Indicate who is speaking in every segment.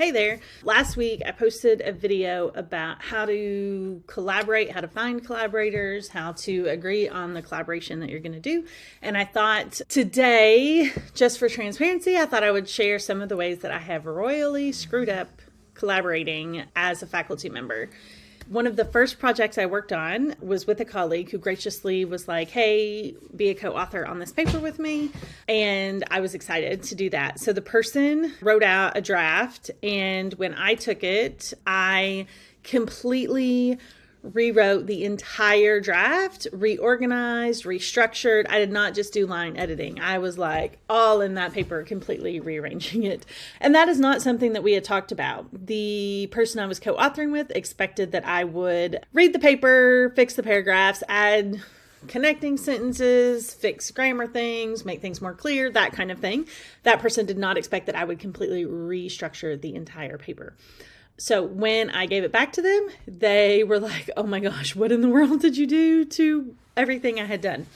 Speaker 1: Hey there. Last week I posted a video about how to collaborate, how to find collaborators, how to agree on the collaboration that you're going to do. And I thought today, just for transparency, I thought I would share some of the ways that I have royally screwed up collaborating as a faculty member. One of the first projects I worked on was with a colleague who graciously was like, hey, be a co-author on this paper with me. And I was excited to do that. So the person wrote out a draft, and when I took it, I completely rewrote the entire draft, reorganized, restructured. I did not just do line editing. I was like all in that paper, completely rearranging it. And that is not something that we had talked about. The person I was co-authoring with expected that I would read the paper, fix the paragraphs, add connecting sentences, fix grammar things, make things more clear, that kind of thing. That person did not expect that I would completely restructure the entire paper. So when I gave it back to them, they were like, oh my gosh, what in the world did you do to everything I had done?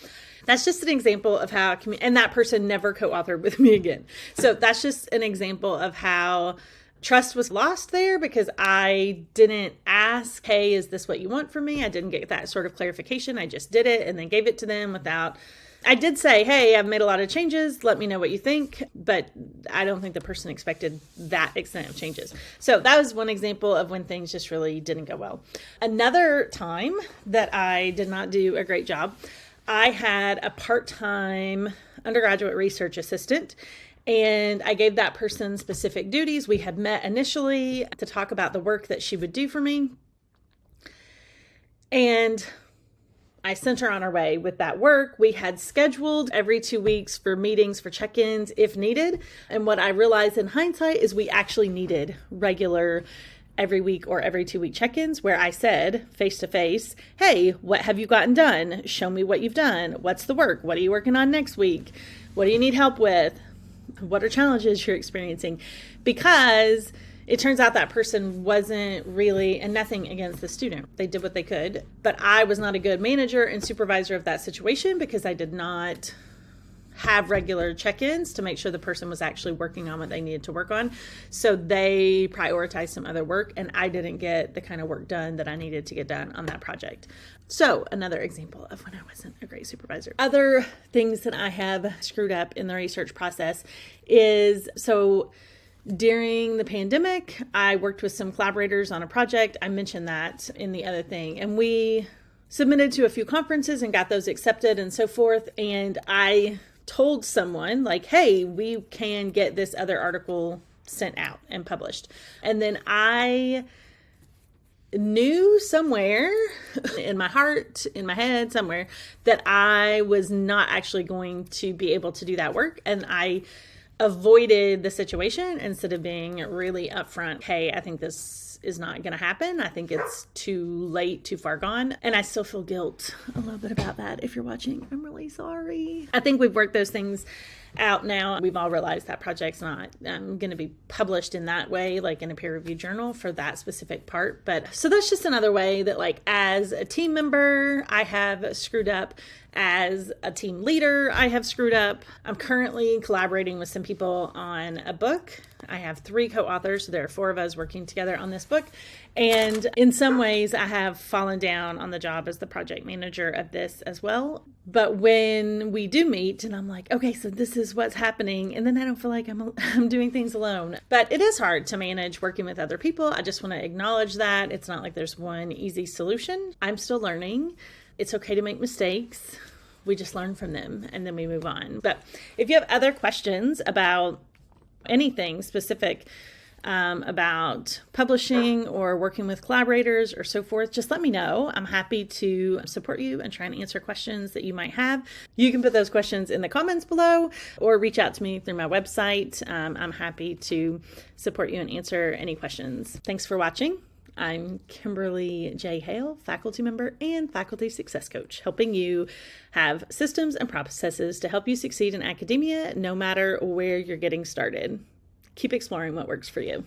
Speaker 1: That's just an example of how, and that person never co-authored with me again. So that's just an example of how trust was lost there because I didn't ask, hey, is this what you want from me? I didn't get that sort of clarification. I just did it and then gave it to them without... I did say, hey, I've made a lot of changes. Let me know what you think. But I don't think the person expected that extent of changes. So that was one example of when things just really didn't go well. Another time that I did not do a great job, I had a part-time undergraduate research assistant, and I gave that person specific duties. We had met initially to talk about the work that she would do for me. And I sent her on her way with that work. We had scheduled every 2 weeks for meetings, for check-ins if needed. And what I realized in hindsight is we actually needed regular every week or every 2 week check-ins where I said face to face, hey, what have you gotten done? Show me what you've done. What's the work? What are you working on next week? What do you need help with? What are challenges you're experiencing? Because it turns out that person wasn't really, and nothing against the student. They did what they could, but I was not a good manager and supervisor of that situation because I did not have regular check-ins to make sure the person was actually working on what they needed to work on. So they prioritized some other work, and I didn't get the kind of work done that I needed to get done on that project. So another example of when I wasn't a great supervisor. Other things that I have screwed up in the research process is, during the pandemic, I worked with some collaborators on a project. I mentioned that in the other thing. And we submitted to a few conferences and got those accepted and so forth. And I told someone like, hey, we can get this other article sent out and published. And then I knew somewhere in my heart, in my head, somewhere that I was not actually going to be able to do that work. And I avoided the situation instead of being really upfront. Hey, I think this is not going to happen. I think it's too late, too far gone. And I still feel guilt a little bit about that. If you're watching, I'm really sorry. I think we've worked those things out now. We've all realized that project's not going to be published in that way, like in a peer-reviewed journal for that specific part. But so that's just another way that, like, as a team member, I have screwed up. As a team leader, I have screwed up. I'm currently collaborating with some people on a book. I have 3 co-authors, so there are 4 of us working together on this book. And in some ways, I have fallen down on the job as the project manager of this as well. But when we do meet and I'm like, okay, so this is what's happening, and then I don't feel like I'm doing things alone. But it is hard to manage working with other people. I just want to acknowledge that. It's not like there's one easy solution. I'm still learning. It's okay to make mistakes. We just learn from them and then we move on. But if you have other questions about anything specific about publishing or working with collaborators or so forth, just let me know. I'm happy to support you and try and answer questions that you might have. You can put those questions in the comments below or reach out to me through my website. I'm happy to support you and answer any questions. Thanks for watching. I'm Kimberly J. Hale, faculty member and faculty success coach, helping you have systems and processes to help you succeed in academia no matter where you're getting started. Keep exploring what works for you.